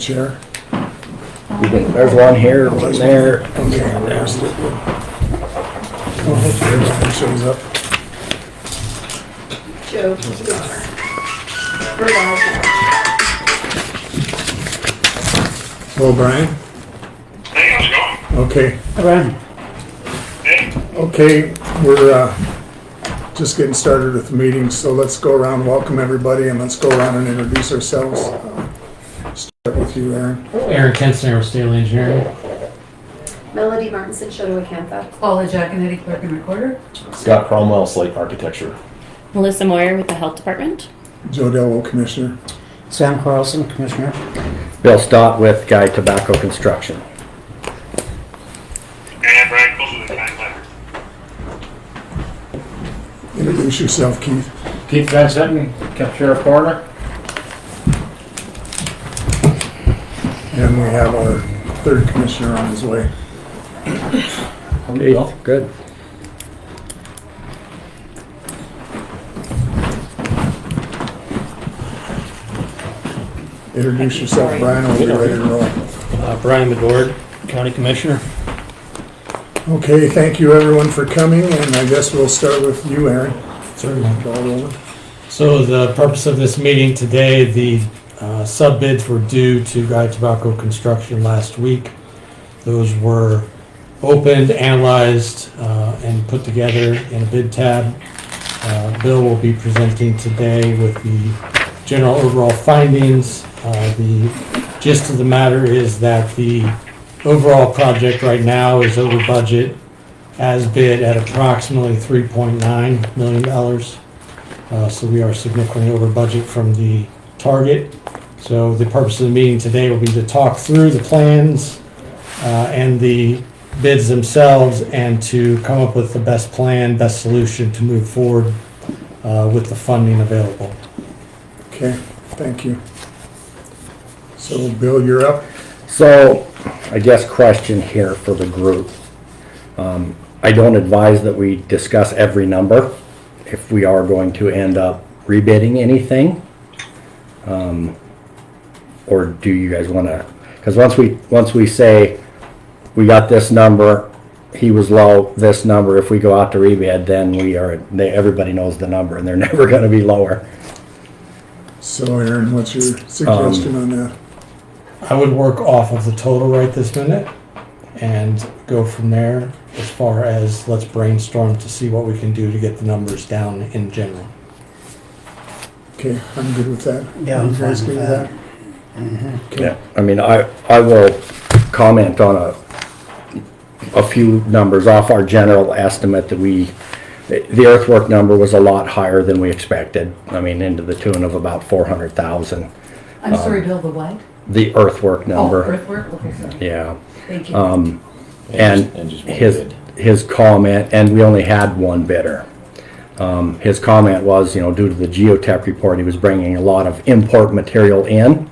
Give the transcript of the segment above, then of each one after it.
chair. There's one here, one there. Okay, there's the. Oh, hopefully everything shows up. Joe. Hello, Brian. Hey, how's it going? Okay, Hi, Brian. Hey, okay, we're just getting started with the meeting, so let's go around, welcome everybody, and let's go around and introduce ourselves. Start with you, Aaron. Aaron Kensner with Staley Engineering. Melody Martinson, Shoto Acantha. Paula Giaconetti, clerk and recorder. Scott Cromwell, Slate Architecture. Melissa Moyer with the Health Department. Joe Delwo, Commissioner. Sam Carlson, Commissioner. Bill Stott with Guy Tobacco Construction. and Brian Close with the county planner. Introduce yourself, Keith. Keith Van Sutton, Kept Sheriff Coroner. And we have our third commissioner on his way. Okay, good. Introduce yourself, Brian, and we'll be ready to roll. Brian Medord, County Commissioner. Okay, thank you everyone for coming, and I guess we'll start with you, Aaron. Certainly. Ball rolling. So the purpose of this meeting today, the sub-bids were due to Guy Tobacco Construction last week. Those were opened, analyzed, and put together in a bid tab. Bill will be presenting today with the general overall findings. The gist of the matter is that the overall project right now is over budget as bid at approximately $3.9 million. So we are significantly over budget from the target. So the purpose of the meeting today will be to talk through the plans and the bids themselves and to come up with the best plan, best solution to move forward with the funding available. Okay, thank you. So, Bill, you're up. So, I guess question here for the group. I don't advise that we discuss every number if we are going to end up rebidding anything. Or do you guys want to, because once we say we got this number, he was low, this number, if we go out to rebid, then everybody knows the number and they're never going to be lower. So, Aaron, what's your suggestion on that? I would work off of the total right this minute and go from there as far as let's brainstorm to see what we can do to get the numbers down in general. Okay, I'm good with that. Yeah, I'm You guys fine good with that. Okay. Yeah, I mean, I will comment on a few numbers off our general estimate that the earthwork number was a lot higher than we expected. I mean, into the tune of about 400,000. I'm sorry, Bill, the what? The earthwork number. Oh, earthwork, okay, sorry. Yeah. Thank you. And just one bid. his comment, and we only had one bidder. His comment was, due to the geotech report, he was bringing a lot of import material in.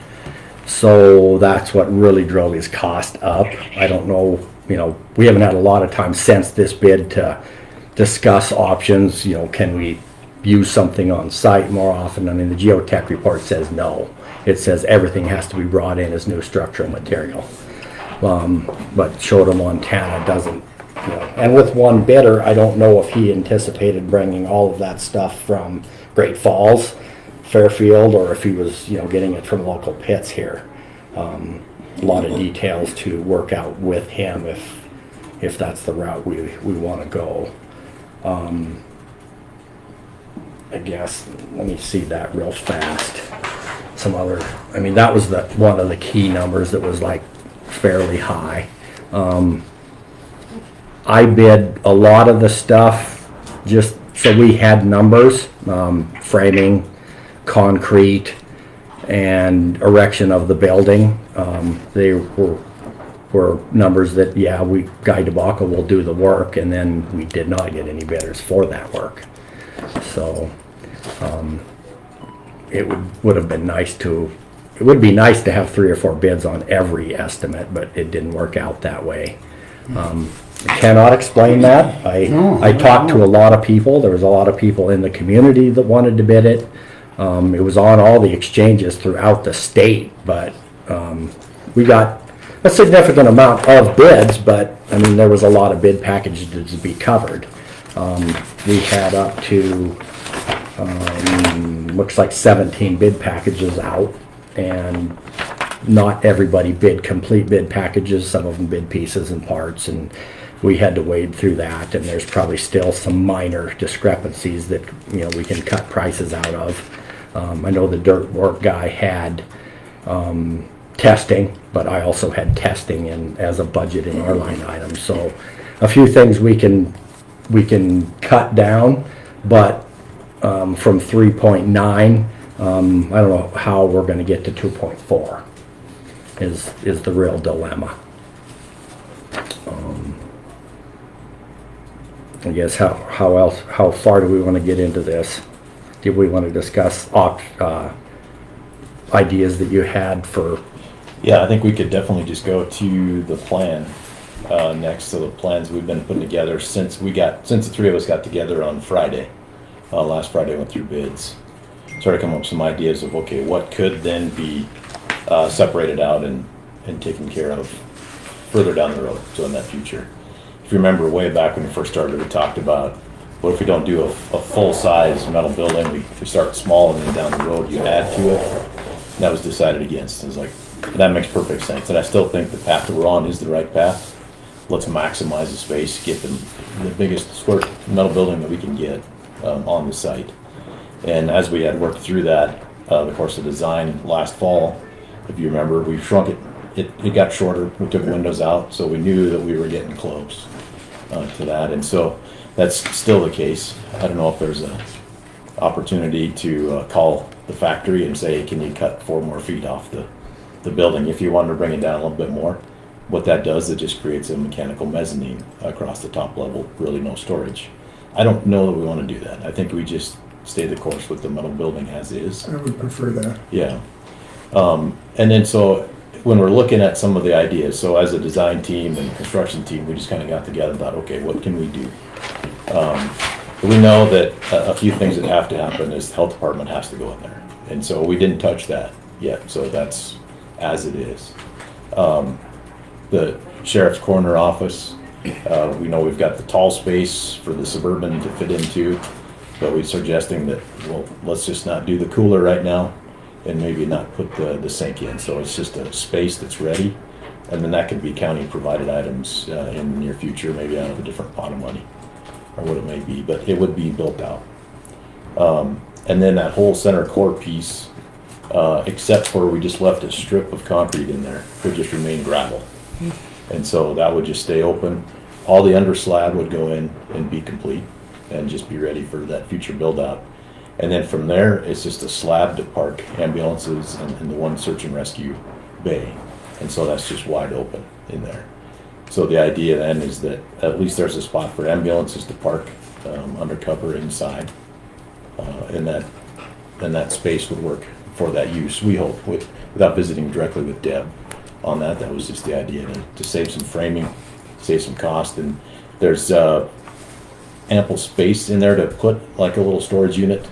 So that's what really drove his cost up. I don't know, we haven't had a lot of time since this bid to discuss options. Can we use something on site more often? I mean, the geotech report says no. It says everything has to be brought in as new structural material. But Shota, Montana doesn't, and with one bidder, I don't know if he anticipated bringing all of that stuff from Great Falls, Fairfield, or if he was, getting it from local pits here. A lot of details to work out with him if that's the route we want to go. I guess, let me see that real fast. That was one of the key numbers that was like fairly high. I bid a lot of the stuff just so we had numbers, framing, concrete, and erection of the building. They were numbers that, Guy Tobacco will do the work, and then we did not get any bidders for that work. So, it would be nice to have 3 or 4 bids on every estimate, but it didn't work out that way. I cannot explain that. I talked to a lot of people. There was a lot of people in the community that wanted to bid it. It was on all the exchanges throughout the state, but We got a significant amount of bids, but, I mean, there was a lot of bid packages to be covered. We had up to, looks like 17 bid packages out, and not everybody bid complete bid packages. Some of them bid pieces and parts, and we had to wade through that, and there's probably still some minor discrepancies that, you know, we can cut prices out of. I know the dirt work guy had testing, but I also had testing in as a budget in our line item. So a few things we can cut down, but from 3.9, I don't know how we're going to get to 2.4 is the real dilemma. I guess how far do we want to get into this? Do we want to discuss ideas that you had for? Yeah, I think we could definitely just go to the plan next to the plans we've been putting together since the three of us got together on Friday. Last Friday went through bids. Started coming up with some ideas of, okay, what could then be separated out and taken care of further down the road, so in that future. If you remember way back when we first started, we talked about, what if we don't do a full-size metal building, we start small and then down the road you add to it. And that was decided against. It was like, that makes perfect sense, and I still think the path that we're on is the right path. Let's maximize the space, get the biggest square metal building that we can get on the site. And as we had worked through that, of course, the design last fall, if you remember, we shrunk it. It got shorter. We took windows out, so we knew that we were getting close to that. And so that's still the case. I don't know if there's an opportunity to call the factory and say, can you cut 4 more feet off the building if you wanted to bring it down a little bit more. What that does, it just creates a mechanical mezzanine across the top level, really no storage. I don't know that we want to do that. I think we just stay the course with the metal building as is. I would prefer that. Yeah. And then so when we're looking at some of the ideas, so as a design team and construction team, we just kind of got together and thought, okay, what can we do? We know that a few things that have to happen is the health department has to go in there. And so we didn't touch that yet, so that's as it is. The sheriff's corner office, we know we've got the tall space for the Suburban to fit into, but we're suggesting that, well, let's just not do the cooler right now and maybe not put the sink in. So it's just a space that's ready, and then that could be county provided items in the near future, maybe out of a different pot of money or what it may be, but it would be built out. And then that whole center core piece, except for we just left a strip of concrete in there, would just remain gravel. And so that would just stay open. All the under slab would go in and be complete and just be ready for that future build out. And then from there, it's just a slab to park ambulances and the one search and rescue bay. And so that's just wide open in there. So the idea then is that at least there's a spot for ambulances to park undercover inside. And that space would work for that use, we hope, without visiting directly with Deb on that. That was just the idea to save some framing, save some cost. And there's ample space in there to put like a little storage unit.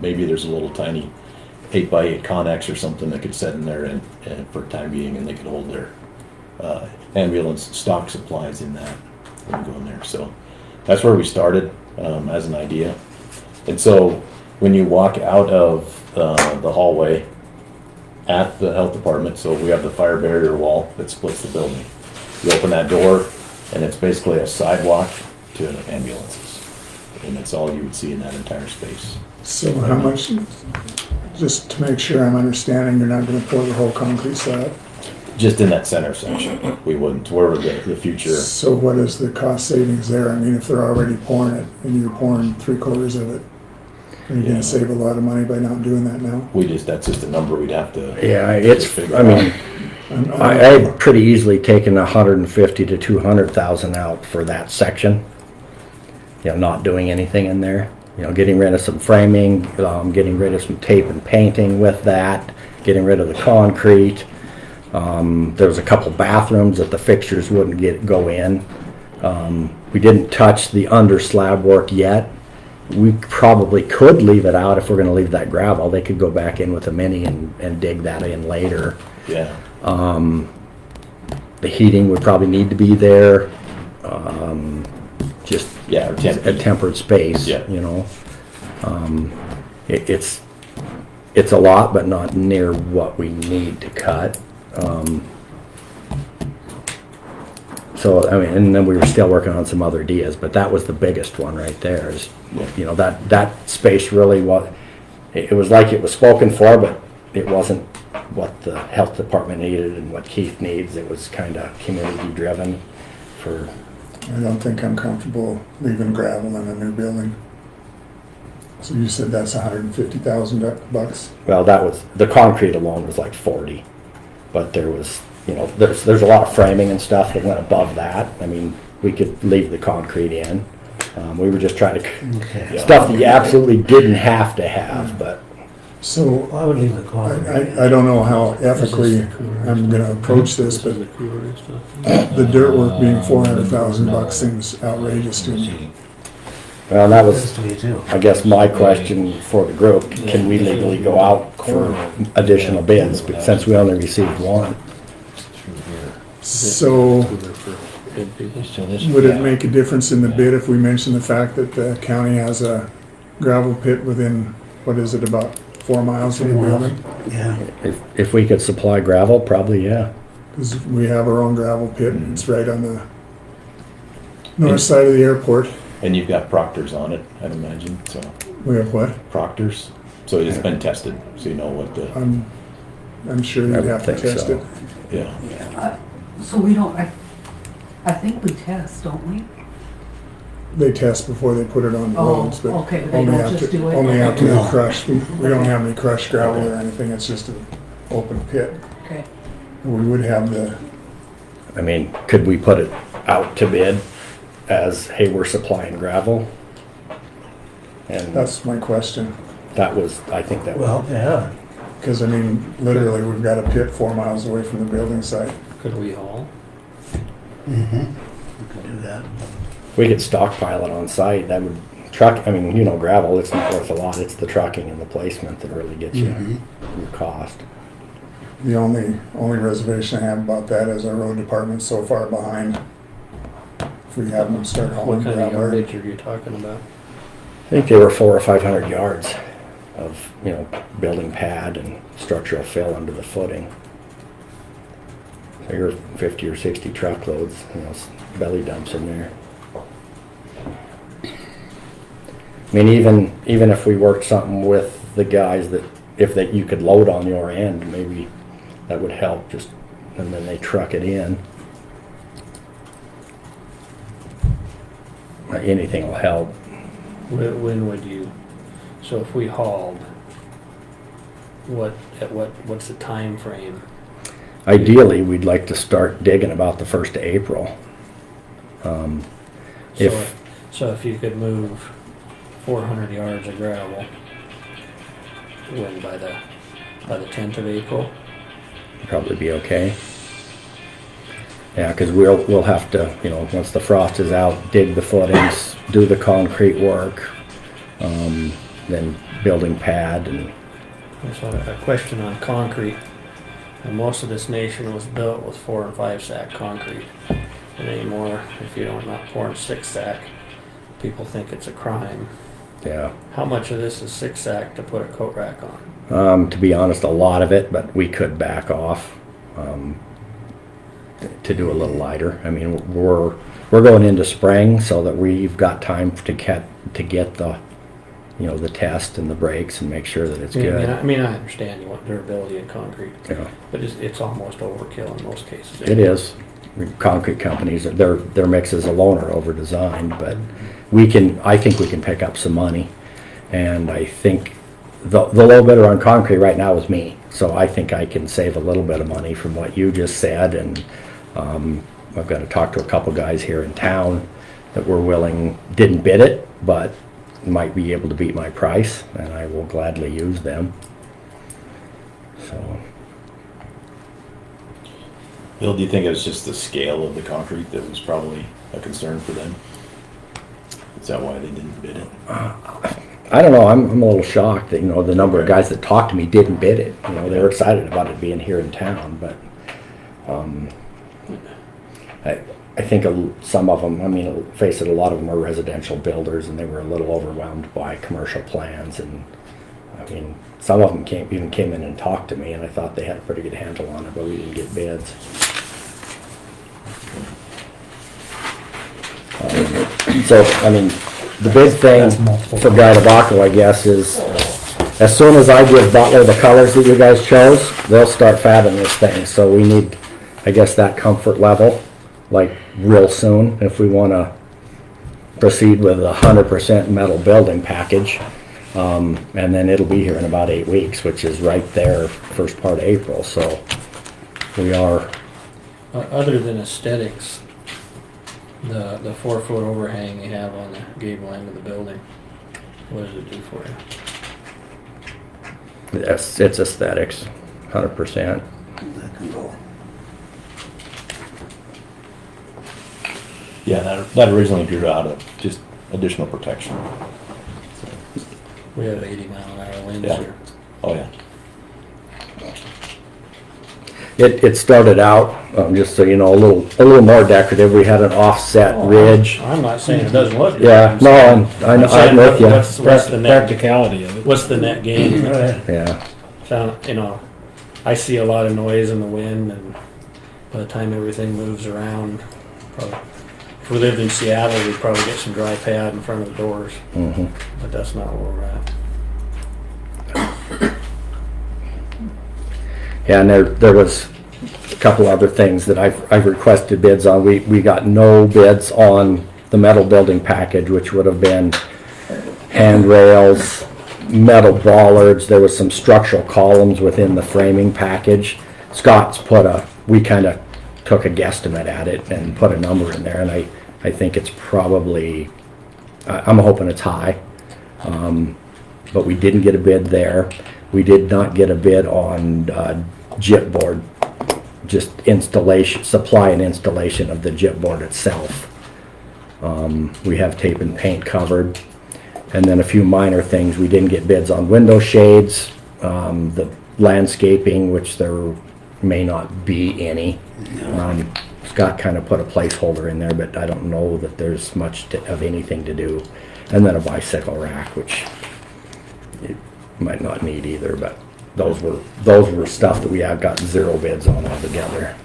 Maybe there's a little tiny 8x8 Connex or something that could sit in there and for time being, and they could hold their ambulance stock supplies in that and go in there. So that's where we started as an idea. And so when you walk out of the hallway at the health department, so we have the fire barrier wall that splits the building. You open that door and it's basically a sidewalk to ambulances. And that's all you would see in that entire space. So how much, just to make sure I'm understanding, you're not going to pour the whole concrete slab? Just in that center section, we wouldn't. Where would the future? So what is the cost savings there? I mean, if they're already pouring it and you're pouring 3/4 of it, are you going to save a lot of money by not doing that now? That's just a number we'd have to. Yeah, I mean, I'd pretty easily taken 150 to 200,000 out for that section. You know, not doing anything in there. You know, getting rid of some framing, getting rid of some tape and painting with that, getting rid of the concrete. There was a couple bathrooms that the fixtures wouldn't go in. We didn't touch the under slab work yet. We probably could leave it out if we're going to leave that gravel. They could go back in with a mini and dig that in later. Yeah, The heating would probably need to be there. Just yeah, or a temp, tempered space, Yeah. you know. It's a lot, but not near what we need to cut. So, I mean, and then we were still working on some other ideas, but that was the biggest one right there is, you know, that space really was, it was like it was spoken for, but it wasn't what the health department needed and what Keith needs. It was kind of community driven for, I don't think I'm comfortable leaving gravel in a new building. So you said that's $150,000? well, that was, the concrete alone was like 40. But there was, you know, there's a lot of framing and stuff that went above that. I mean, we could leave the concrete in. We were just trying to, stuff that you absolutely didn't have to have, but So I would leave the car. I don't know how ethically I'm gonna approach this, but the dirt work being $400,000 seems outrageous to me. well, that That's was, to me too. I guess, my question for the group. Can we legally go out for additional bids? But since we only received one. So would it make a difference in the bid if we mention the fact that the county has a gravel pit within, what is it, about 4 miles from the building? Yeah. If we could supply gravel, probably, yeah. Because we have our own gravel pit, and it's right on the north side of the airport. and you've got proctors on it, I'd imagine, so, We have what? proctors, so it's been tested, so you know what the, I'm sure you'd I would have to think test so. it. yeah. So we don't, I think we test, don't we? They test before they put it on the Oh, roads, but okay, but they only don't just after, do it? only after No. they crush. We don't have any crushed gravel or anything, it's just an open pit. Okay. We would have the, I mean, could we put it out to bid as, hey, we're supplying gravel? And that's my question. that was, I think that was, Well, yeah. Because, I mean, literally, we've got a pit 4 miles away from the building site. Could we haul? Mm-hmm. We could do that. we could stockpile it on site. That would truck, I mean, you know, gravel, it's not worth a lot. It's the trucking and the placement that really gets you your cost. The only reservation I have about that is our road department's so far behind. If we have them start hauling What kind of gravel. yardage are you talking about? I think they were 400 or 500 yards of, you know, building pad and structural fill under the footing. So you're 50 or 60 truckloads, you know, belly dumps in there. I mean, even if we worked something with the guys that, if that you could load on your end, maybe that would help, just, and then they truck it in. Anything will help. When would you, so if we hauled, what's the time frame? Ideally, we'd like to start digging about the 1st of April. So if you could move 400 yards of gravel, when by the 10th of April? Probably be okay. Yeah, because we'll have to, you know, once the frost is out, dig the footings, do the concrete work, then building pad and, So a question on concrete. And most of this nation was built with 4 and 5 sack concrete. And anymore, if you don't not pouring 6 sack, people think it's a crime. yeah. How much of this is 6 sack to put a coat rack on? To be honest, a lot of it, but we could back off to do a little lighter. I mean, we're going into spring so that we've got time to get the, you know, the test and the brakes and make sure that it's good. I mean, I understand you want durability in concrete, Yeah. but it's almost overkill in most cases. It is. Concrete companies, their mix is a loaner over designed, but I think we can pick up some money. And I think the low bidder on concrete right now is me. So I think I can save a little bit of money from what you just said. And I've got to talk to a couple guys here in town that were willing, didn't bid it, but might be able to beat my price, and I will gladly use them. So. Bill, do you think it was just the scale of the concrete that was probably a concern for them? Is that why they didn't bid it? I don't know, I'm a little shocked that, the number of guys that talked to me didn't bid it. They were excited about it being here in town, but, I think some of them, face it, a lot of them are residential builders, and they were a little overwhelmed by commercial plans, and, some of them came in and talked to me, and I thought they had a pretty good handle on it, but we didn't get bids. So, the big thing for Guy Tobacco, I guess, is as soon as I give Butler the colors that you guys chose, they'll start fabbing this thing. So we need, I guess, that comfort level, like, real soon, if we want to proceed with a 100% metal building package. And then it'll be here in about 8 weeks, which is right there, first part of April. So we are. Other than aesthetics, the 4-foot overhang you have on the gable end of the building, what does it do for you? It's aesthetics, 100%. That can go. Yeah, that originally grew out of just additional protection. We have 80-mile-an-hour winds Yeah. here. Oh, yeah. It started out, just so you know, a little more decorative. We had an offset ridge. I'm not saying it doesn't look good. Yeah, no, I'm with you. What's the net? Practicality of it. What's the net gain? Yeah, So, I see a lot of noise in the wind, and by the time everything moves around, probably, if we lived in Seattle, we'd probably get some dry pad in front of the doors, but that's not where we're at. yeah, and there was a couple other things that I've requested bids on. We got no bids on the metal building package, which would have been handrails, metal bollards. There was some structural columns within the framing package. Scott's we kind of took a guesstimate at it and put a number in there, and I think it's probably, I'm hoping it's high, but we didn't get a bid there. We did not get a bid on gypboard, just installation, supply and installation of the gypboard itself. We have tape and paint covered, and then a few minor things. We didn't get bids on window shades, the landscaping, which there may not be any. Scott kind of put a placeholder in there, but I don't know that there's much of anything to do. And then a bicycle rack, which you might not need either, but those were stuff that we have got 0 bids on altogether.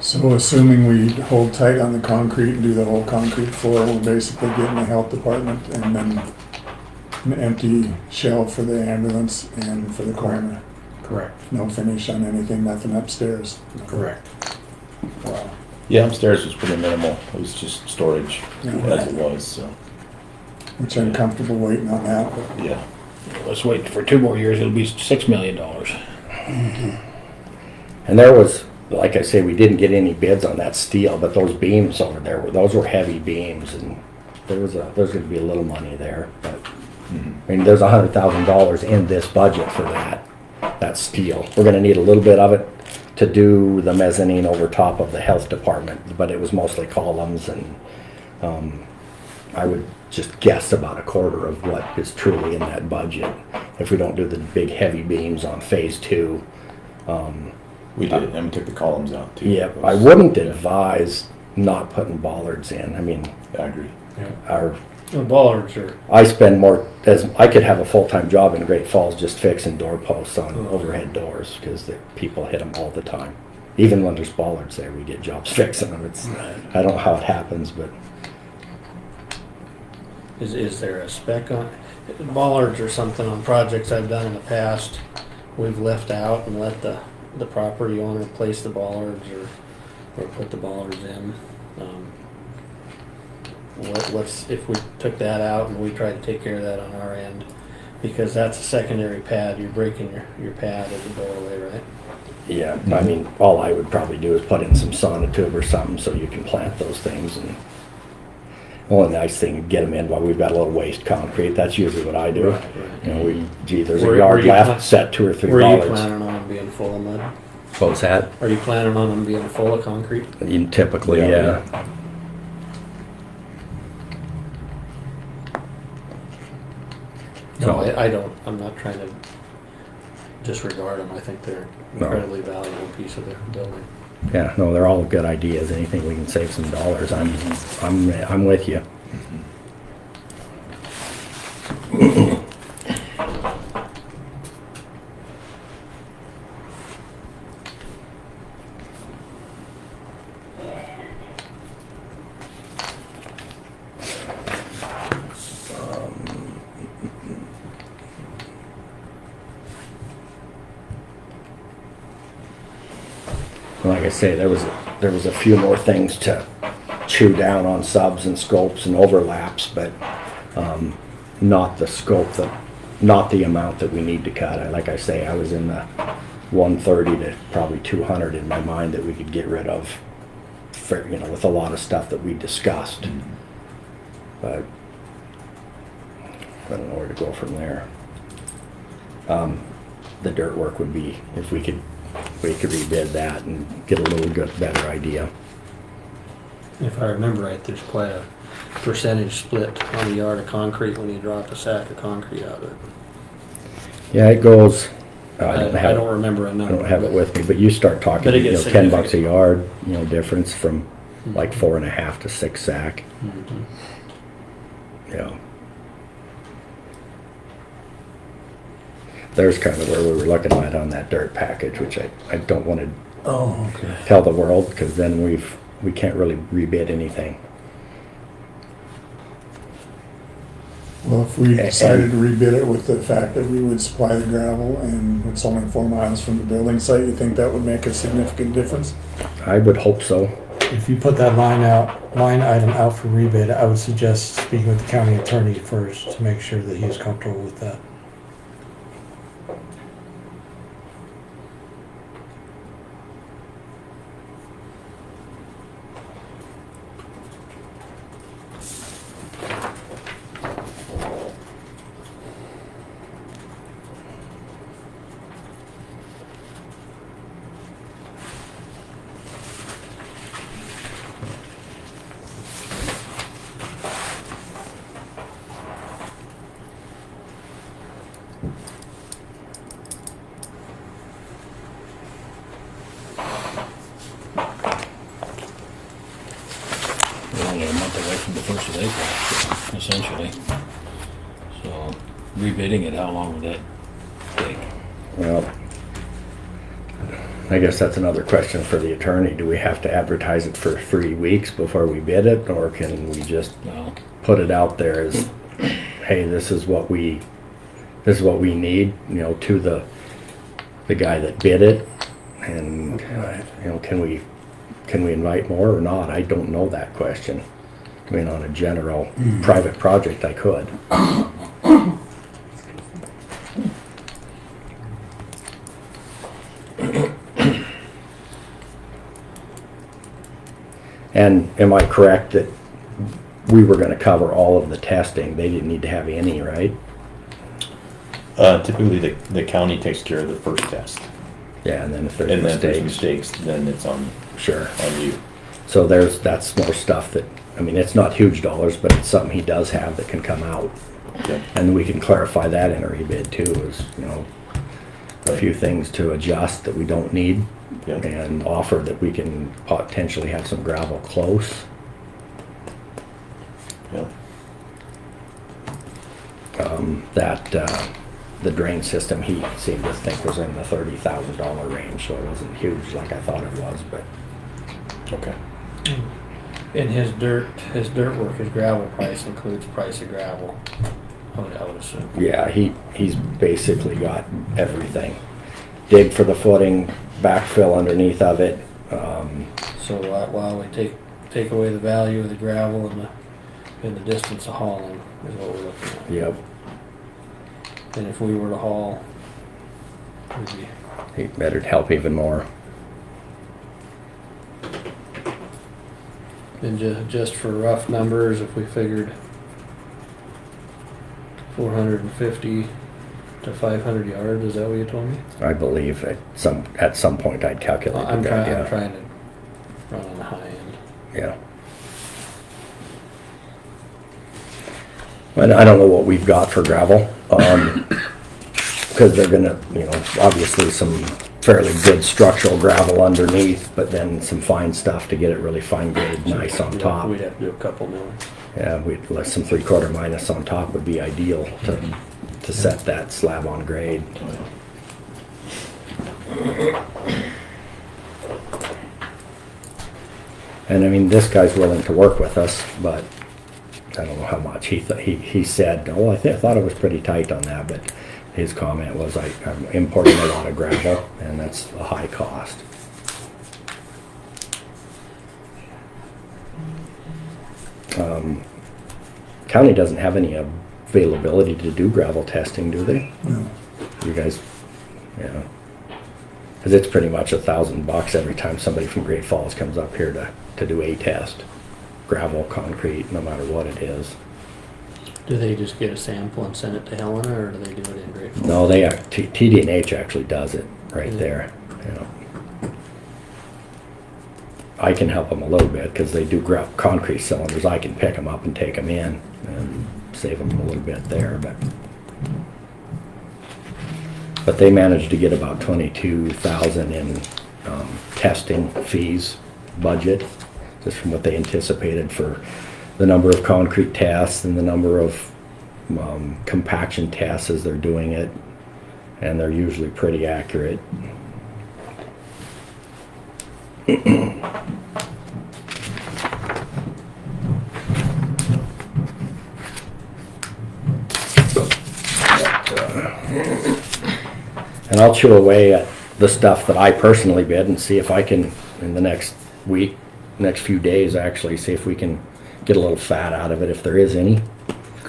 So assuming we hold tight on the concrete and do the whole concrete floor, we're basically getting the health department and then an empty shell for the ambulance and for the coroner. Correct. No finish on anything, nothing upstairs. Correct. Wow. Yeah, upstairs was pretty minimal. It was just storage Yeah. as it was, so, Which I'm comfortable waiting on that, but yeah. Let's wait for 2 more years, it'll be $6 million. And there was, like I say, we didn't get any bids on that steel, but those beams over there, those were heavy beams, and there's going to be a little money there. But there's $100,000 in this budget for that steel. We're going to need a little bit of it to do the mezzanine over top of the health department, but it was mostly columns, and I would just guess about a quarter of what is truly in that budget if we don't do the big heavy beams on phase 2. We did, and we took the columns out too. Yep, I wouldn't advise not putting bollards in. I agree. The bollards are, I spend more, I could have a full-time job in Great Falls just fixing door posts on overhead doors, because people hit them all the time. Even when there's bollards there, we get jobs fixing them. I don't know how it happens, but is there a spec on, bollards or something on projects I've done in the past, we've left out and let the property owner place the bollards or put the bollards in. What's if we took that out and we tried to take care of that on our end, because that's a secondary pad. You're breaking your pad at the doorway, right? yeah, all I would probably do is put in some sonotube or something so you can plant those things. Well, the nice thing, get them in while we've got a little waste concrete. That's usually what I do. Right. You know, there's Were- a yard were you left, plan- set 2 or 3 Were you bollards. planning on them being full of mud? What was that? Are you planning on them being full of concrete? Typically, yeah. No, So- I don't, I'm not trying to disregard them. I think they're an No. incredibly valuable piece of the building. Yeah, no, they're all good ideas. Anything we can save some dollars, I'm with you. Like I say, there was a few more things to chew down on subs and scopes and overlaps, but not the scope not the amount that we need to cut. Like I say, I was in the 130 to probably 200 in my mind that we could get rid of, with a lot of stuff that we discussed. But I don't know where to go from there. The dirt work would be, if we could rebid that and get a little bit better idea. If I remember right, there's quite a percentage split on a yard of concrete when you drop a sack of concrete out of it. Yeah, it goes. I don't remember a I number. don't have it but- with me, but you start talking, But it gets $10 a significant. yard, difference from like 4.5 to 6 sack. Mhm. Yeah. There's kind of where we were looking at on that dirt package, which I don't want to Oh, okay. tell the world, because then we can't really rebid anything. Well, if we decided to rebid it with the fact that we would supply the gravel and it's only 4 miles from the building site, you think that would make a significant difference? I would hope so. If you put that line item out for rebid, I would suggest speaking with the county attorney first to make sure that he's comfortable with that. We're only a month away from the 1st of April, essentially. So, rebidding it, how long would that take? Well, I guess that's another question for the attorney. Do we have to advertise it for 3 weeks before we bid it, or can we just Well, put it out there as, hey, this is what we need, to the guy that bid it, and can we invite more or not? I don't know that question. I mean, on a general private project, I could. And am I correct that we were gonna cover all of the testing? They didn't need to have any, right? Typically, the county takes care of the first test. Yeah, and then if there's And then if there's mistakes, mistakes, then it's on sure. you. So that's more stuff that, it's not huge dollars, but it's something he does have that can come out. Yep. And we can clarify that in our rebid too, is, a Right. few things to adjust that we don't need, Yep. and offer that we can potentially have some gravel close. Yep. The drain system, he seemed to think was in the $30,000 range, so it wasn't huge like I thought it was, but Okay. And his dirt work, his gravel price includes price of gravel, I would assume. yeah, he's basically got everything. Dig for the footing, backfill underneath of it. So while we take away the value of the gravel and the distance of hauling is what we're looking at. Yep, And if we were to haul, we'd be, he better help even more. And just for rough numbers, if we figured 450 to 500 yards, is that what you told me? I believe at some point I'd calculate I'm that, yeah. trying to run on the high end. Yeah. And I don't know what we've got for gravel, because they're gonna, obviously some fairly good structural gravel underneath, but then some fine stuff to get it really fine graded, nice on top. We'd have to do a couple more. Yeah, some 3/4 minus on top would be ideal to set that slab on grade. And I mean, this guy's willing to work with us, but I don't know how much. He said, oh, I thought it was pretty tight on that, but his comment was, I'm importing a lot of gravel, and that's a high cost. County doesn't have any availability to do gravel testing, do they? No. You guys, yeah. Because it's pretty much $1,000 every time somebody from Great Falls comes up here to do a test. Gravel, concrete, no matter what it is. Do they just get a sample and send it to Helena, or do they do it in Great Falls? No, TD&H actually does it right there. I can help them a little bit because they do concrete cylinders. I can pick them up and take them in and save them a little bit there, but they managed to get about $22,000 in testing fees budget, just from what they anticipated for the number of concrete tests and the number of compaction tests as they're doing it, and they're usually pretty accurate. And I'll chew away at the stuff that I personally bid and see if I can, in the next week, next few days actually, see if we can get a little fat out of it if there is any.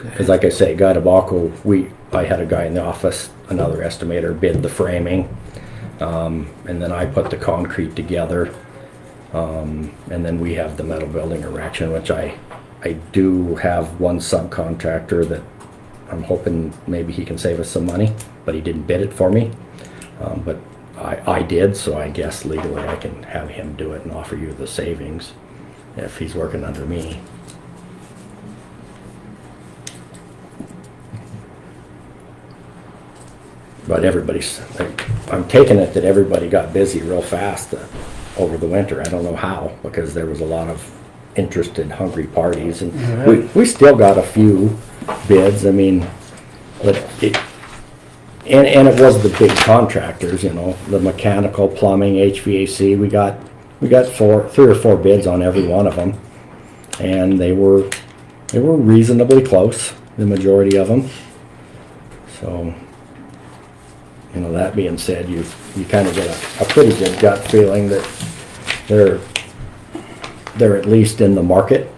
Because like I say, Guy Tobacco, I had a guy in the office, another estimator, bid the framing, and then I put the concrete together, and then we have the metal building erection, which I do have one subcontractor that I'm hoping maybe he can save us some money, but he didn't bid it for me. But I did, so I guess legally I can have him do it and offer you the savings if he's working under me. But I'm taking it that everybody got busy real fast over the winter. I don't know how, because there was a lot of interested, hungry parties, and we still got a few bids. I mean, but and it was the big contractors, the mechanical, plumbing, HVAC. We got 3 or 4 bids on every one of them, and they were reasonably close, the majority of them. So, that being said, you kind of get a pretty good gut feeling that they're at least in the market.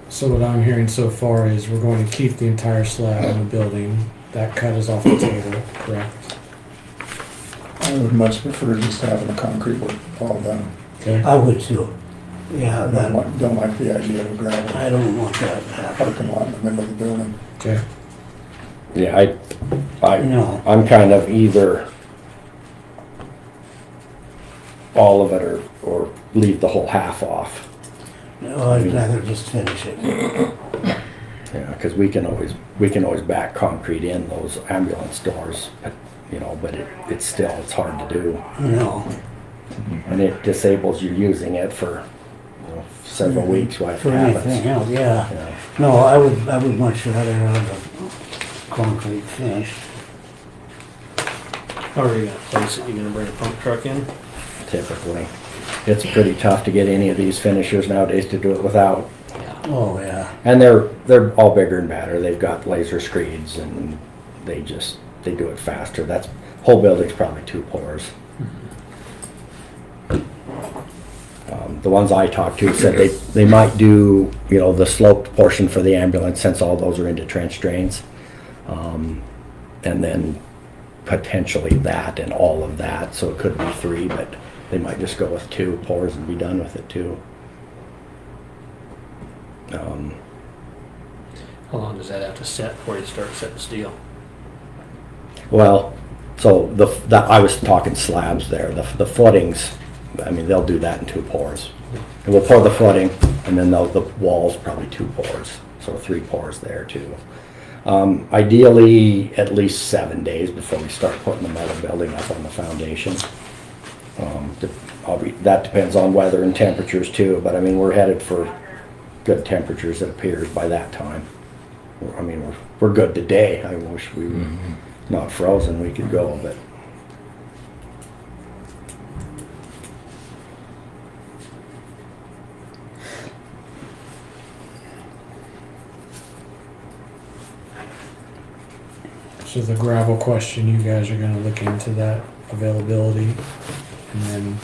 So what I'm hearing so far is we're going to keep the entire slab in the building. That cut is off the table, correct? I would much prefer just having the concrete work all done. Okay. I would too. Yeah, Don't like the idea of gravel I don't want that to happen. parking lot in the middle of the building. Okay. Yeah, No. I'm kind of either all of it or leave the whole half off. No, I'd rather just finish it. Yeah, because we can always back concrete in those ambulance doors, but it's hard to do, No. and it disables you using it for several weeks while it For anything happens. else, yeah. Yeah. No, I would much rather have the concrete finished. How are you gonna place it? You gonna bring a pump truck in? Typically, it's pretty tough to get any of these finishers nowadays to do it without. Oh, yeah. And they're all bigger and badder. They've got laser screeds, and they do it faster. That's whole building's probably 2 pours. The ones I talked to said they might do the sloped portion for the ambulance, since all those are into trench drains. and then potentially that and all of that, so it could be 3, but they might just go with 2 pours and be done with it too. How long does that have to set before you start setting steel? Well, so I was talking slabs there. The footings, I mean, they'll do that in 2 pours. And we'll pour the footing, and then the walls probably 2 pours, so 3 pours there too. Ideally, at least 7 days before we start putting the metal building up on the foundation. That depends on weather and temperatures too, but I mean, we're headed for good temperatures, it appears, by that time. I mean, we're good today. I wish we were not frozen, we could go, but. So the gravel question, you guys are gonna look into that availability, and then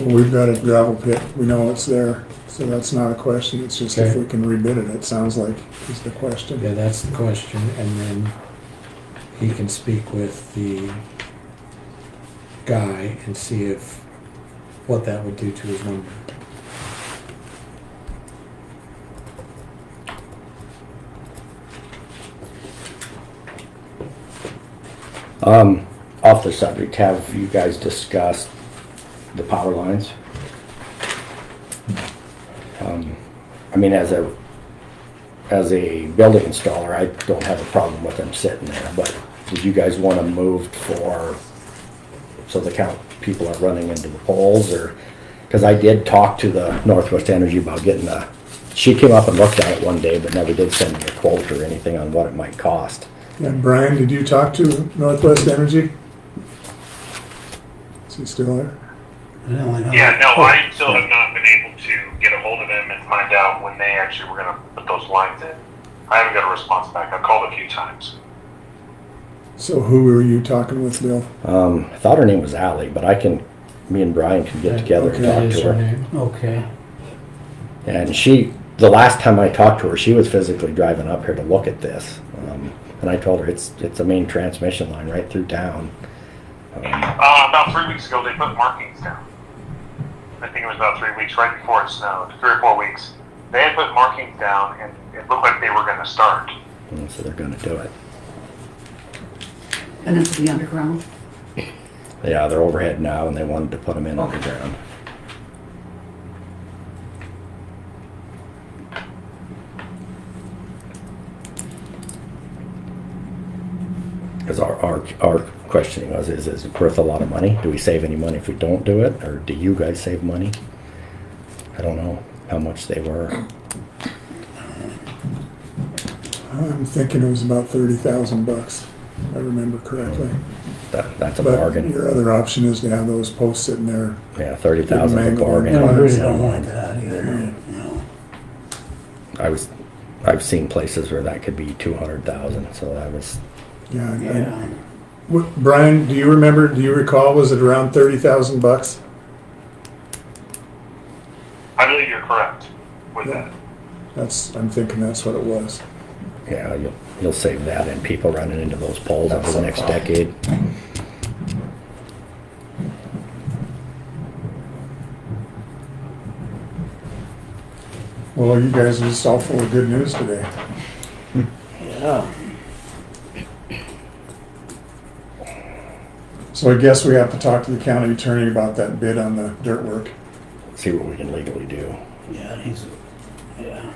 We've got a gravel pit, we know it's there, so that's not a question, it's just if Okay. we can rebid it, it sounds like is the question. yeah, that's the question, and then he can speak with the guy and see what that would do to his number. Off the subject, have you guys discussed the power lines? I mean, as a building installer, I don't have a problem with them sitting there, but did you guys want to move so the people aren't running into the poles, or, because I did talk to the Northwest Energy about getting she came up and looked at it one day, but never did send me a quote or anything on what it might cost. And Brian, did you talk to Northwest Energy? Is he still there? No, I know. Yeah, no, I still have not been able to get a hold of them and find out when they actually were gonna put those lines in. I haven't got a response back. I've called a few times. So who were you talking with, Bill? I thought her name was Allie, but me and Brian can get together and That talk is to her her. name. Okay. And the last time I talked to her, she was physically driving up here to look at this. And I told her it's a main transmission line right through town. About 3 weeks ago, they put markings down. I think it was about 3 weeks, right before it snowed, 3 or 4 weeks. They had put markings down, and it looked like they were gonna start. And so they're gonna do it. And it's the underground. Yeah, they're overhead now, and they wanted to put them in underground. Because our questioning was, is it worth a lot of money? Do we save any money if we don't do it? Or do you guys save money? I don't know how much they were. I'm thinking it was about $30,000, if I remember correctly. That's a But bargain. your other option is to have those posts sitting there. Yeah, 30,000 is a bargain. No, I really don't like that either, no. I've seen places where that could be 200,000, so that was. Yeah. Yeah. Brian, do you recall, was it around $30,000? I believe you're correct with that. I'm thinking that's what it was. Yeah, you'll save that and people running into those poles over the next decade. Well, you guys are just all full of good news today. Yeah. So I guess we have to talk to the county attorney about that bid on the dirt work. See what we can legally do. Yeah, yeah.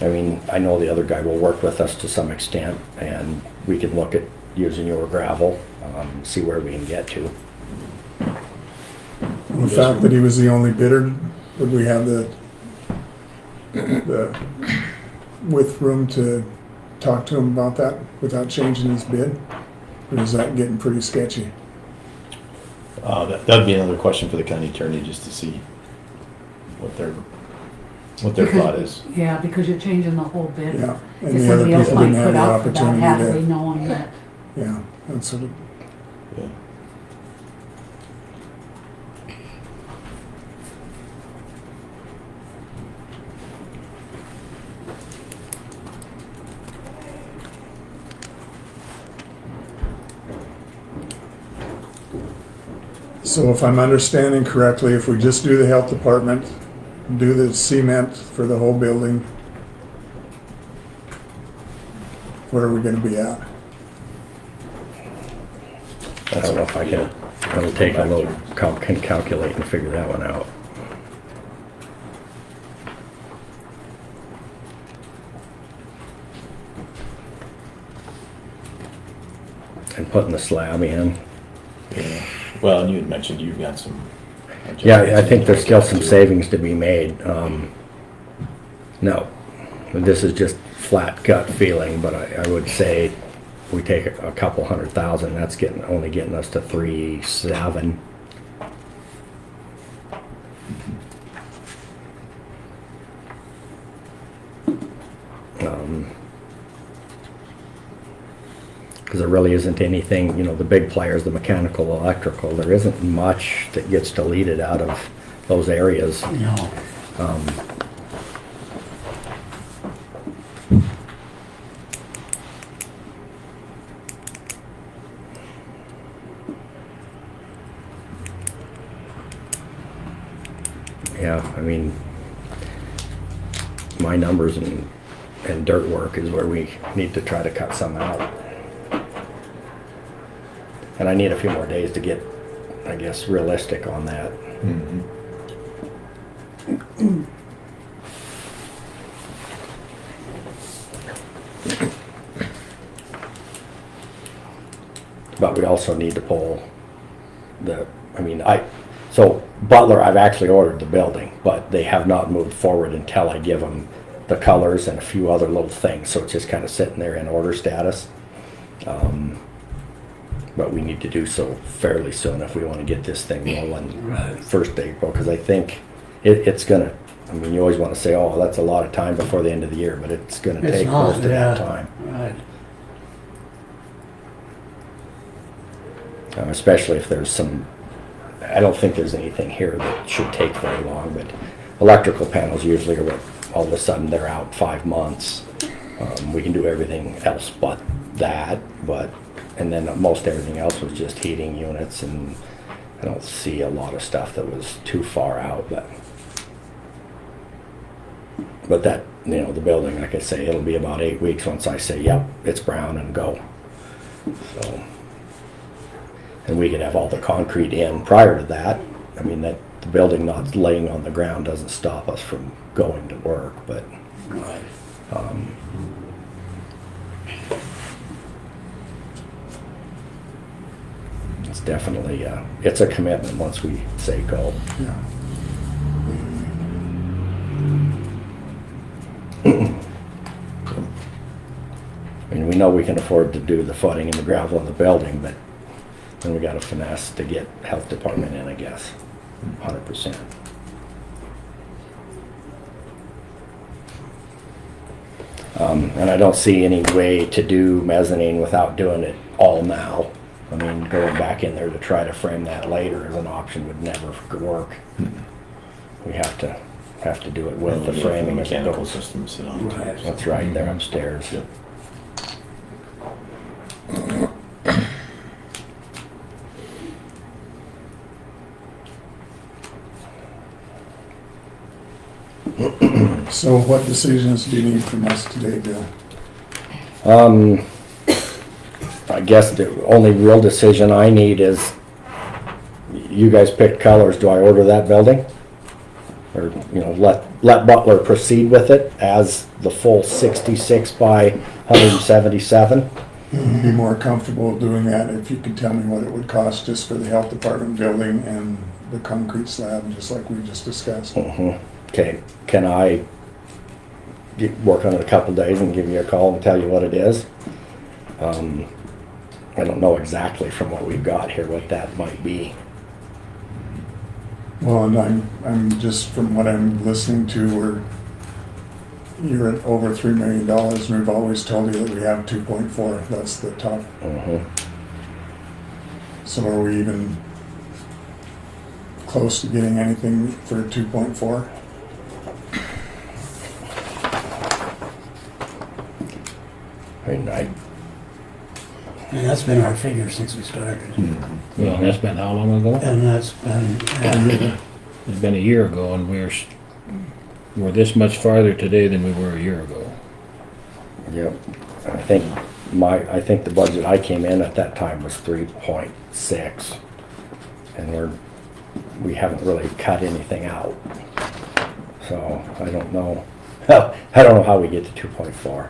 I mean, I know the other guy will work with us to some extent, and we can look at using your gravel, see where we can get to. The fact that he was the only bidder, would we have the with room to talk to him about that without changing his bid? Or is that getting pretty sketchy? That'd be another question for the county attorney, just to see what their thought is. Yeah, because you're changing the whole bid. Yeah, and If the other somebody else people might didn't have put the out for that, opportunity happily to, knowing that. yeah, that's what it, Yeah. So if I'm understanding correctly, if we just do the health department, do the cement for the whole building, where are we gonna be at? I don't know if I can, it'll take a little, can calculate and figure that one out. And putting the slab in. Yeah. Well, and you had mentioned you've got some. Yeah, I think there's still some savings to be made. No, this is just flat gut feeling, but I would say we take a couple $100,000, that's only getting us to 3.7. Because there really isn't anything, you know, the big players, the mechanical, electrical, there isn't much that gets deleted out of those areas. No. Yeah, I mean, my numbers and dirt work is where we need to try to cut some out. And I need a few more days to get, I guess, realistic on that. Mhm. But we also need to pull so Butler, I've actually ordered the building, but they have not moved forward until I give them the colors and a few other little things. So it's just kind of sitting there in order status. But we need to do so fairly soon if we want to get this thing rolling first April, because I think it's gonna, I mean, you always want to say, oh, that's a lot of time before the end of the year, but it's gonna take most of that time. Right. Especially if there's some, I don't think there's anything here that should take very long, but electrical panels usually are what, all of a sudden they're out 5 months. We can do everything else but that, and then most everything else was just heating units, and I don't see a lot of stuff that was too far out, but that, you know, the building, like I say, it'll be about 8 weeks once I say, yep, it's brown and go. So. And we could have all the concrete in prior to that. I mean, that the building not laying on the ground doesn't stop us from going to work, but it's definitely it's a commitment once we say go. Yeah. I mean, we know we can afford to do the footing and the gravel in the building, but then we got to finesse to get health department in, I guess, 100%. And I don't see any way to do mezzanine without doing it all now. I mean, going back in there to try to frame that later as an option would never work. We have to do it with the framing as it Mechanical goes. systems, you know. Right. That's right, they're upstairs. Yep. So what decisions do you need from us today, Bill? I guess the only real decision I need is, you guys picked colors, do I order that building? Or, you know, let Butler proceed with it as the full 66 by 177? I'd be more comfortable doing that if you could tell me what it would cost just for the health department building and the concrete slab, just like we just discussed. Okay, can I work on it a couple days and give you a call and tell you what it is? I don't know exactly from what we've got here what that might be. Well, and I'm just, from what I'm listening to, you're at over $3 million, and we've always told you that we have 2.4. That's the top. So are we even close to getting anything for 2.4? I mean, And that's been our figure since we started. Well, that's been how long ago? And that's been, It's been a year ago, and we're this much farther today than we were a year ago. Yep. I think the budget I came in at that time was 3.6, and we haven't really cut anything out. So I don't know. I don't know how we get to 2.4.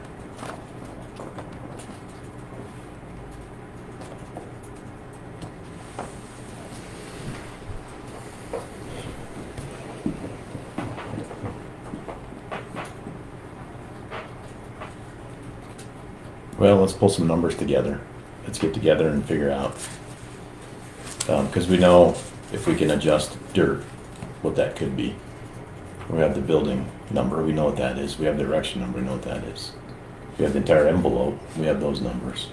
Well, let's pull some numbers together. Let's get together and figure out. Because we know if we can adjust dirt, what that could be. We have the building number, we know what that is. We have the erection number, we know what that is. We have the entire envelope, we have those numbers.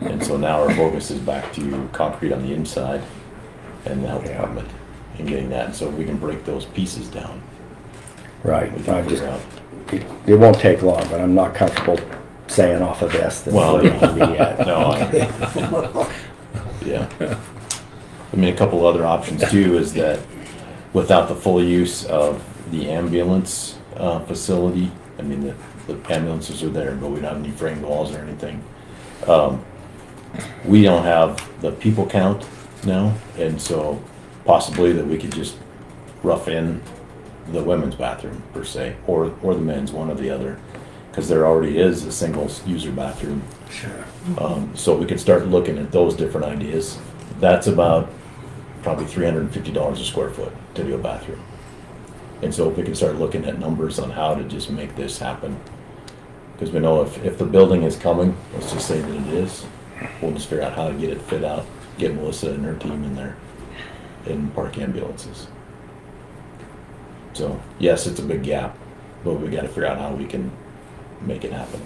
And so now our focus is back to concrete on the inside and the health department and getting that. And so we can break those pieces down. Right. We can figure out. It won't take long, but I'm not comfortable saying off of this that Well, we're going to be yet. No, yeah. I mean, a couple other options too is that without the full use of the ambulance facility, I mean, the ambulances are there, but we don't have any framed walls or anything. We don't have the people count now, and so possibly that we could just rough in the women's bathroom per se, or the men's, one or the other, because there already is a single user bathroom. sure. So we could start looking at those different ideas. That's about probably $350 a square foot to do a bathroom. And so if we can start looking at numbers on how to just make this happen, because we know if the building is coming, let's just say that it is, we'll just figure out how to get it fit out, get Melissa and her team in there and park ambulances. So yes, it's a big gap, but we got to figure out how we can make it happen.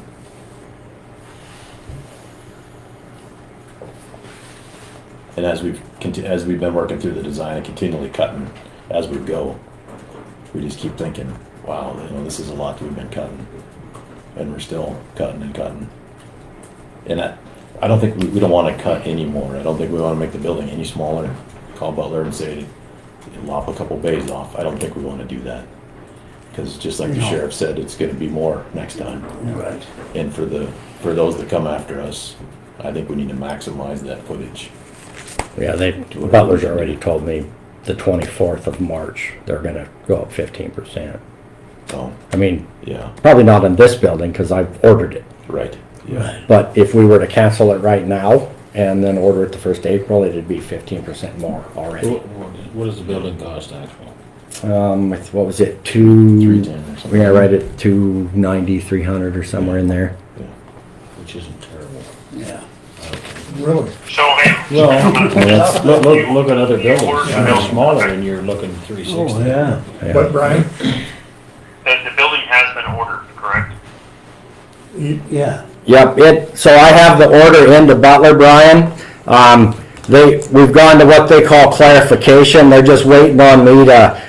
And as we've been working through the design and continually cutting as we go, we just keep thinking, wow, this is a lot that we've been cutting, and we're still cutting and cutting. And I don't think we don't want to cut anymore. I don't think we want to make the building any smaller. Call Butler and say, lop a couple bays off. I don't think we want to do that, because just like the sheriff said, it's going to be more next time. Right. And for those that come after us, I think we need to maximize that footage. Yeah, Butler's already told me the 24th of March, they're gonna go up 15%. Oh, I mean, yeah, probably not in this building, because I've ordered it. right. Yeah. Right. But if we were to cancel it right now and then order it the 1st of April, it'd be 15% more already. What does the building cost actually? What was it, 310 or something. Yeah, right at 290, 300 or somewhere in there. Yeah. Which isn't terrible. Yeah. Really? So, hey, Well, look at other buildings. Yeah. They're smaller and you're looking 360. Oh, yeah. Yeah. But Brian, the building has been ordered, correct? Yeah. Yep, so I have the order into Butler, Brian. We've gone to what they call clarification. They're just waiting on me to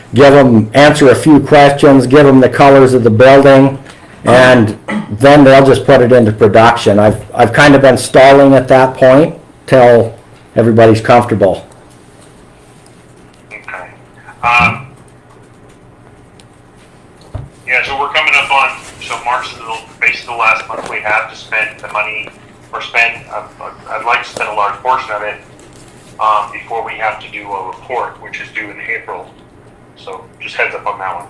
answer a few questions, give them the colors of the building, and then they'll just put it into production. I've kind of been stalling at that point till everybody's comfortable. Okay. Yeah, so we're coming up on, so March is basically the last month we have to spend the money, I'd like to spend a large portion of it before we have to do a report, which is due in April. So just heads up on that one.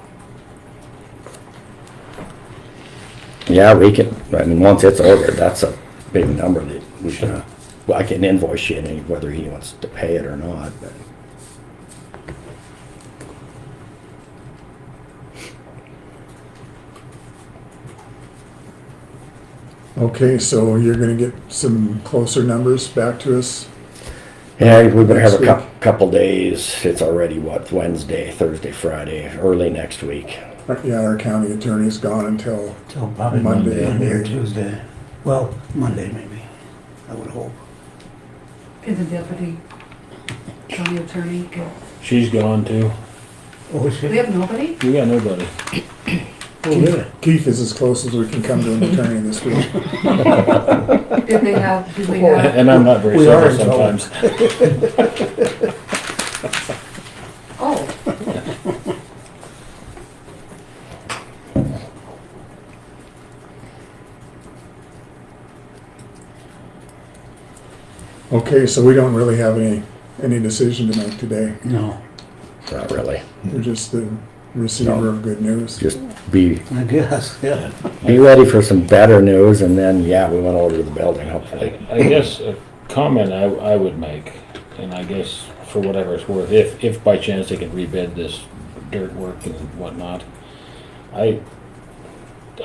Yeah, we can, I mean, once it's ordered, that's a big number that we can, well, I can invoice you whether he wants to pay it or not, but. okay, so you're gonna get some closer numbers back to us? Yeah, we better have Next a week. couple days. It's already, Wednesday, Thursday, Friday, early next week. Yeah, our county attorney's gone until Till probably Monday. Monday or Tuesday. Well, Monday maybe, I would hope. Can the deputy county attorney get, She's gone too. Oh, we shit. have nobody? You got nobody. Oh, really? Keith is as close as we can come to an attorney this week. Did we have, And I'm not very We are civil in trouble. sometimes. oh, Okay, so we don't really have any decision to make today. No, Not really. We're just the receiver of good news. Just be I guess, yeah. ready for some better news, and then, yeah, we went over to the building, hopefully. I guess a comment I would make, and I guess for whatever it's worth, if by chance they can rebid this dirt work and whatnot, I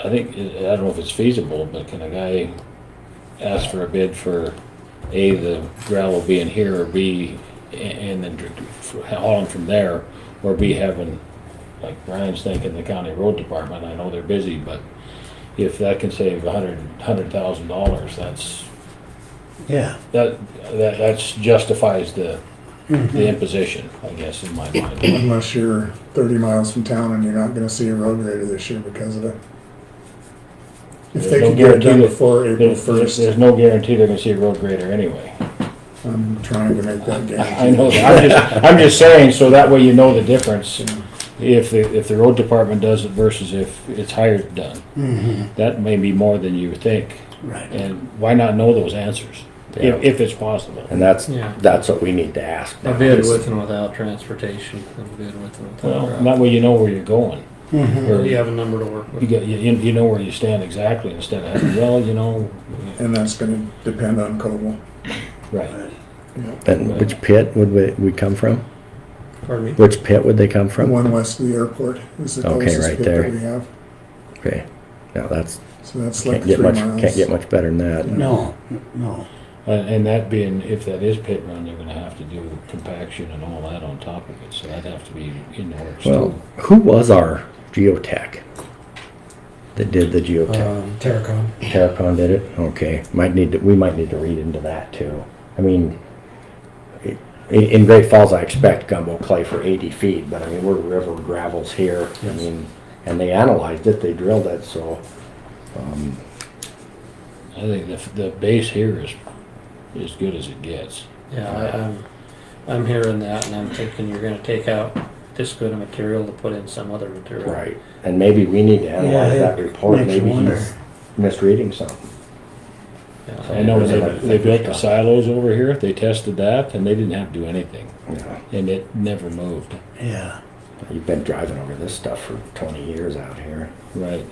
think, I don't know if it's feasible, but can a guy ask for a bid for A, the gravel being here, or B, and then hauling from there, or B, having, like Brian's thinking, the county road department, I know they're busy, but if that can save $100,000, that's, Yeah, that's justifies the imposition, I guess, in my mind. Unless you're 30 miles from town and you're not gonna see a road grader this year because of it. If they There's no could get it done guarantee that- before April There's 1st, no guarantee they're gonna see a road grader anyway. I'm trying to make that guarantee. I know that, I'm just saying, so that way you know the difference. If the road department does it versus if it's hired done. That may be more than you think. right. And why not know those answers, Yeah. if it's possible? And that's Yeah. what we need to ask. a now. bid with and without transportation, a bid with and Well, without. that way you know where you're going. Or you have a number to work with. You know where you stand exactly, instead of having, well, you know, And that's gonna depend on Coble. right. And which pit would we come from? Pardon me? Which pit would they come The from? one west of the airport is the Okay, closest right pit there. that we have. Okay, now that's, So that's like can't get 3 much, miles. can't get much better than that. No, no. And that being, if that is pit run, they're gonna have to do compaction and all that on top of it, so that'd have to be in the works Well, too. who was our geotech? That did the geotech? Terracon. Terracon did it? Okay, we might need to read into that too. I mean, in Great Falls, I expect gumbo clay for 80 feet, but I mean, we're river gravels here. I mean, and they analyzed it, they drilled it, so, I think the base here is as good as it gets. Yeah, I'm hearing that, and I'm thinking you're gonna take out this good of material to put in some other material. right. And maybe we need to analyze Yeah, that it report, makes you maybe wonder. he's misreading something. Yeah. I know There's they another built the stuff. silos over here, they tested that, and they didn't have to do anything, Yeah. and it never moved. Yeah. You've been driving over this stuff for 20 years out here. Right.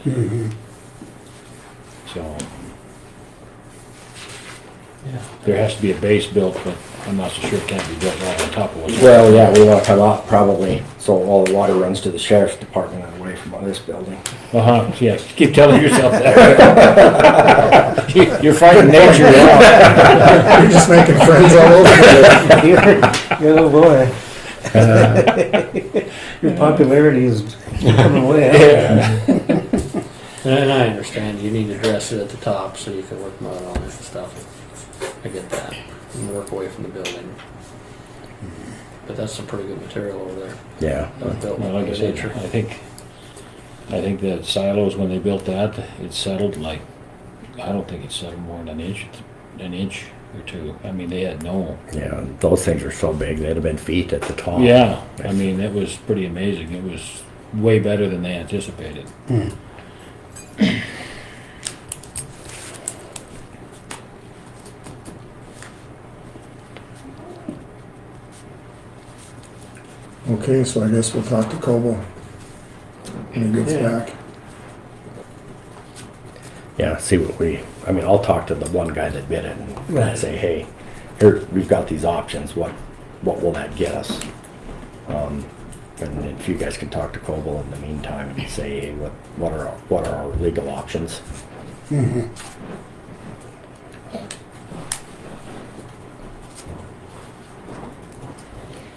So, Yeah. there has to be a base built, but I'm not so sure it can't be built right on top of what's. Well, yeah, we want to come out probably, so all the water runs to the sheriff's department and away from this building. Uh-huh, yes, keep telling yourself that. You're fighting nature now. You're just making friends all over. Oh, boy. Your popularity is coming away. And I understand, you need to dress it at the top so you can work mud on it and stuff. I get that, and work away from the building. But that's some pretty good material over there. Yeah. That was built Well, by like I said, nature. I think that silos, when they built that, it settled like, I don't think it settled more than an inch or two. I mean, they had no. Yeah, those things are so big, they'd have been feet at the top. Yeah, I mean, it was pretty amazing. It was way better than they anticipated. Okay, so I guess we'll talk to Coble when he gets back. Yeah, see what I mean, I'll talk to the one guy that bid it and Right. say, hey, here, we've got these options, what will that get us? And if you guys can talk to Coble in the meantime and say, hey, what are our legal options?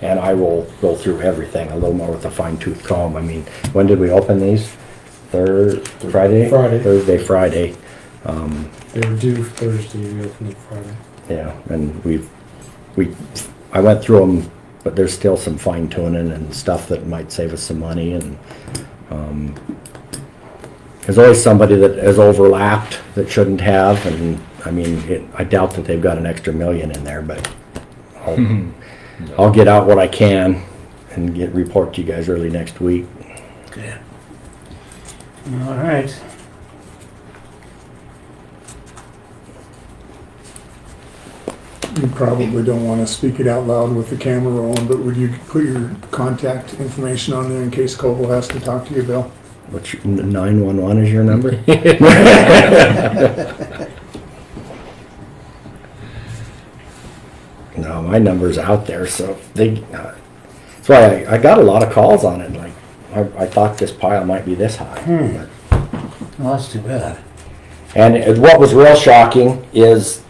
And I will go through everything a little more with a fine tooth comb. I mean, when did we open these? Friday? Friday. Thursday, Friday. They were due Thursday, we opened it Friday. Yeah, and I went through them, but there's still some fine tuning and stuff that might save us some money, and there's always somebody that has overlapped that shouldn't have, and I mean, I doubt that they've got an extra million in there, but I'll get out what I can and report to you guys early next week. Okay. All right. You probably don't want to speak it out loud with the camera rolling, but would you put your contact information on there in case Koval has to talk to you, Bill? Which 911 is your number? No, my number's out there, so that's why I got a lot of calls on it. Like I thought this pile might be this high. But, Well, that's too bad. and what was real shocking is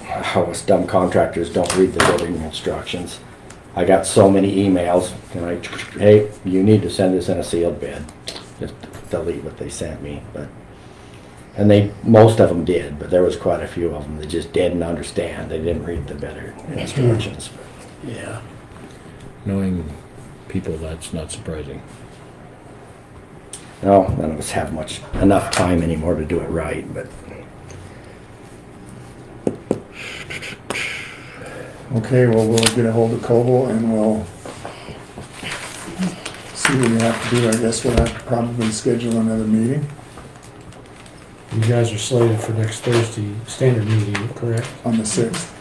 how us dumb contractors don't read the building instructions. I got so many emails, and hey, you need to send this in a sealed bid. Just delete what they sent me, and most of them did, but there was quite a few of them that just didn't understand. They didn't read the better instructions. Yeah. Knowing people, that's not surprising. No, none of us have enough time anymore to do it right, but. Okay, well, we'll get a hold of Koval and we'll see what we have to do. I guess we'll have to probably schedule another meeting You guys are slated for next Thursday, standard meeting, correct? on the 6th.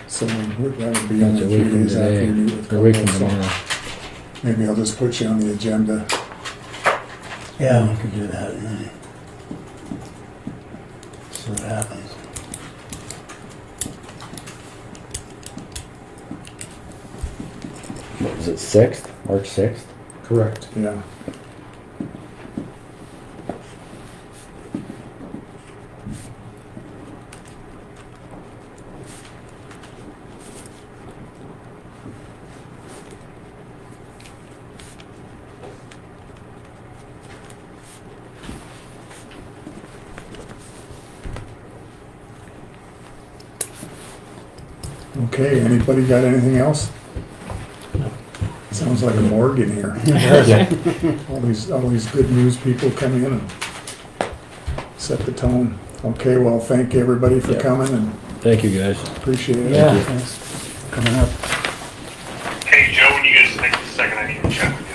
So that would be only That's a 3 week from days after today. we meet with A week Koval. from So tomorrow. maybe I'll just put you on the agenda. Yeah, we could do that. And then see what happens. What was it, 6th? March 6th? Correct. Yeah. Okay, anybody got anything else? Sounds like a morgue in here. All these good news people come in and set the tone. Okay, well, thank everybody for coming and Thank you, guys. appreciate it. Yeah, thanks for coming up. Hey, Joe, when you guys take a second, I need to chat with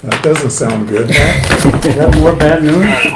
you. That doesn't sound good. Got more bad news?